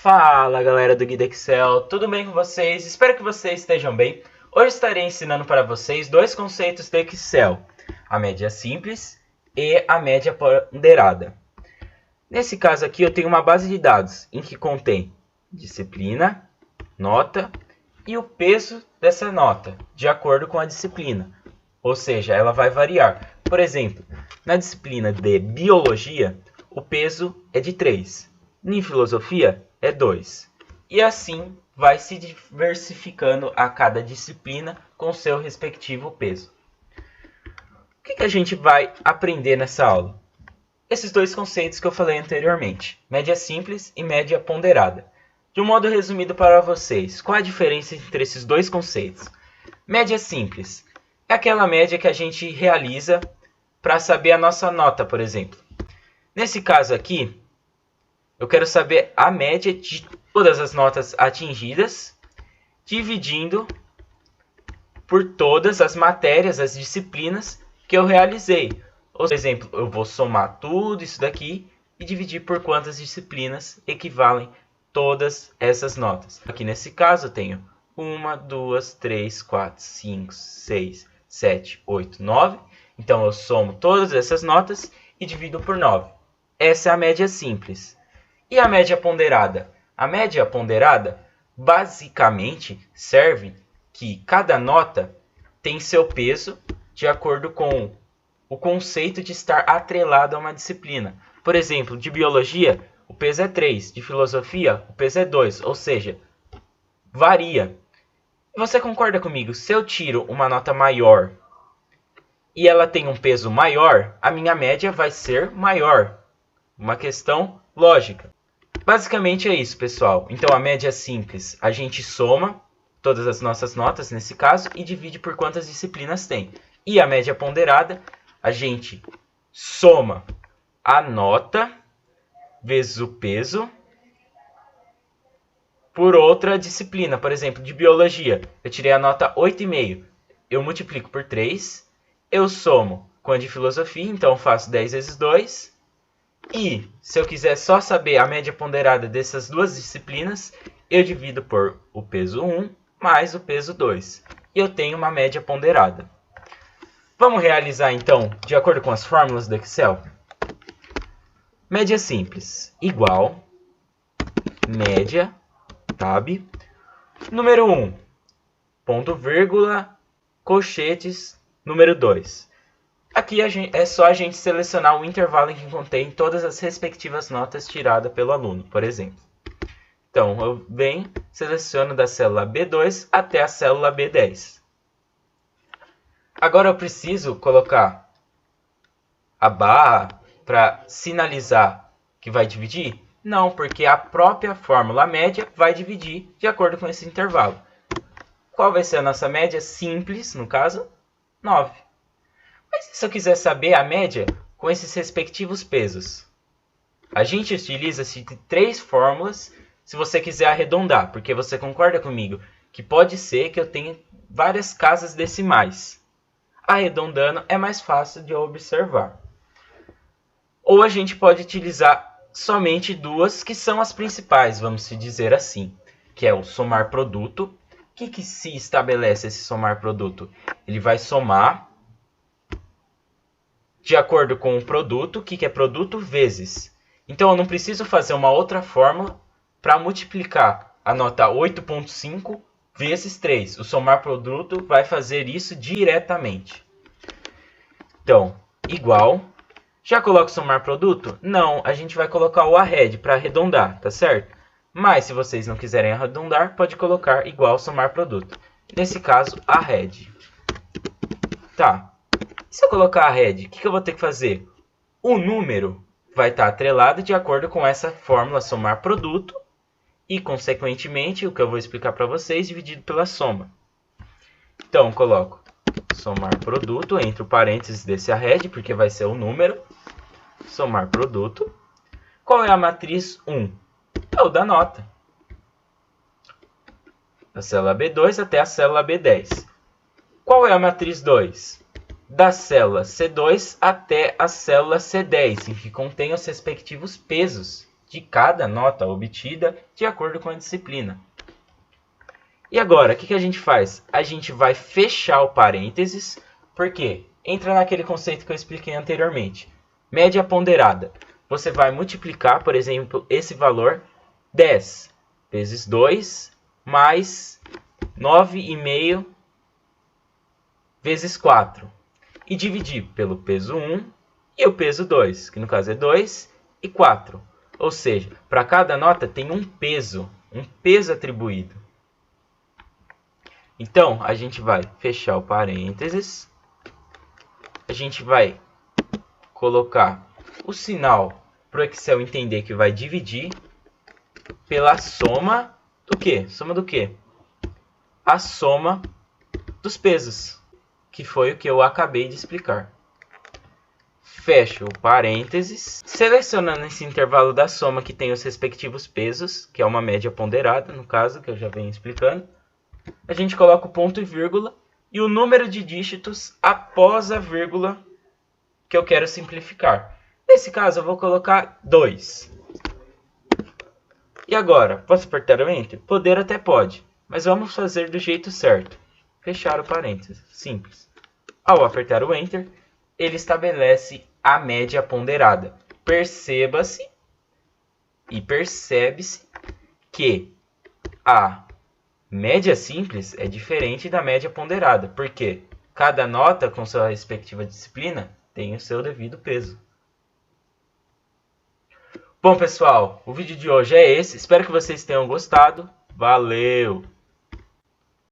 Fala galera do Guia Excel, tudo bem com vocês? Espero que vocês estejam bem. Hoje estarei ensinando para vocês dois conceitos do Excel, a média simples e a média ponderada. Nesse caso aqui eu tenho uma base de dados em que contém disciplina, nota e o peso dessa nota, de acordo com a disciplina. Ou seja, ela vai variar. Por exemplo, na disciplina de biologia, o peso é de 3. Em filosofia, é 2. E assim vai se diversificando a cada disciplina com seu respectivo peso. O que a gente vai aprender nessa aula? Esses dois conceitos que eu falei anteriormente, média simples e média ponderada. De um modo resumido para vocês, qual a diferença entre esses dois conceitos? Média simples é aquela média que a gente realiza para saber a nossa nota, por exemplo. Nesse caso aqui, eu quero saber a média de todas as notas atingidas, dividindo por todas as matérias, as disciplinas que eu realizei. Por exemplo, eu vou somar tudo isso daqui e dividir por quantas disciplinas equivalem todas essas notas. Aqui nesse caso eu tenho 1, 2, 3, 4, 5, 6, 7, 8, 9. Então eu somo todas essas notas e divido por 9. Essa é a média simples. E a média ponderada? A média ponderada basicamente serve que cada nota tem seu peso de acordo com o conceito de estar atrelado a uma disciplina. Por exemplo, de biologia, o peso é 3. De filosofia, o peso é 2. Ou seja, varia. Você concorda comigo? Se eu tiro uma nota maior e ela tem um peso maior, a minha média vai ser maior. Uma questão lógica. Basicamente é isso, pessoal. Então, a média simples, a gente soma todas as nossas notas, nesse caso, e divide por quantas disciplinas tem. E a média ponderada, a gente soma a nota vezes o peso por outra disciplina. Por exemplo, de biologia, eu tirei a nota 8,5. Eu multiplico por 3, eu somo com a de filosofia, então eu faço 10 vezes 2. E, se eu quiser só saber a média ponderada dessas duas disciplinas, eu divido por o peso 1 mais o peso 2. E eu tenho uma média ponderada. Vamos realizar, então, de acordo com as fórmulas do Excel? Média simples, igual, média, tab, número 1, ponto vírgula, colchetes, número 2. Aqui é só a gente selecionar o intervalo em que contém todas as respectivas notas tiradas pelo aluno, por exemplo. Então, eu venho, seleciono da célula B2 até a célula B10. Agora eu preciso colocar a barra para sinalizar que vai dividir? Não, porque a própria fórmula média vai dividir de acordo com esse intervalo. Qual vai ser a nossa média simples, no caso? 9. Mas se eu quiser saber a média com esses respectivos pesos? A gente utiliza-se de 3 fórmulas se você quiser arredondar, porque você concorda comigo que pode ser que eu tenha várias casas decimais. Arredondando é mais fácil de observar. Ou a gente pode utilizar somente duas, que são as principais, vamos dizer assim, que é o somar produto. O que se estabelece esse somar produto? Ele vai somar de acordo com o produto. O que é produto? Vezes. Então, eu não preciso fazer uma outra fórmula para multiplicar a nota 8,5 vezes 3. O somar produto vai fazer isso diretamente. Então, igual. Já coloco o somar produto? Não, a gente vai colocar o arred para arredondar, tá certo? Mas, se vocês não quiserem arredondar, pode colocar igual somar produto. Nesse caso, arred. Tá. Se eu colocar arred, o que eu vou ter que fazer? O número vai estar atrelado de acordo com essa fórmula somar produto e, consequentemente, o que eu vou explicar para vocês, dividido pela soma. Então, eu coloco somar produto entre o parênteses desse arred, porque vai ser o número. Somar produto. Qual é a matriz 1? É o da nota. Da célula B2 até a célula B10. Qual é a matriz 2? Da célula C2 até a célula C10, em que contém os respectivos pesos de cada nota obtida de acordo com a disciplina. E agora, o que a gente faz? A gente vai fechar o parênteses, porque entra naquele conceito que eu expliquei anteriormente. Média ponderada. Você vai multiplicar, por exemplo, esse valor 10 vezes 2 mais 9,5 vezes 4. E dividir pelo peso 1 e o peso 2, que no caso é 2 e 4. Ou seja, para cada nota tem um peso atribuído. Então, a gente vai fechar o parênteses, a gente vai colocar o sinal para o Excel entender que vai dividir pela soma do quê? Soma do quê? A soma dos pesos, que foi o que eu acabei de explicar. Fecho o parênteses, selecionando esse intervalo da soma que tem os respectivos pesos, que é uma média ponderada, no caso, que eu já venho explicando. A gente coloca o ponto e vírgula e o número de dígitos após a vírgula que eu quero simplificar. Nesse caso, eu vou colocar 2. E agora, posso apertar o Enter? Poder até pode, mas vamos fazer do jeito certo. Fechar o parênteses, simples. Ao apertar o Enter, ele estabelece a média ponderada. Perceba-se e percebe-se que a média simples é diferente da média ponderada, porque cada nota com sua respectiva disciplina tem o seu devido peso. Bom, pessoal, o vídeo de hoje é esse. Espero que vocês tenham gostado. Valeu!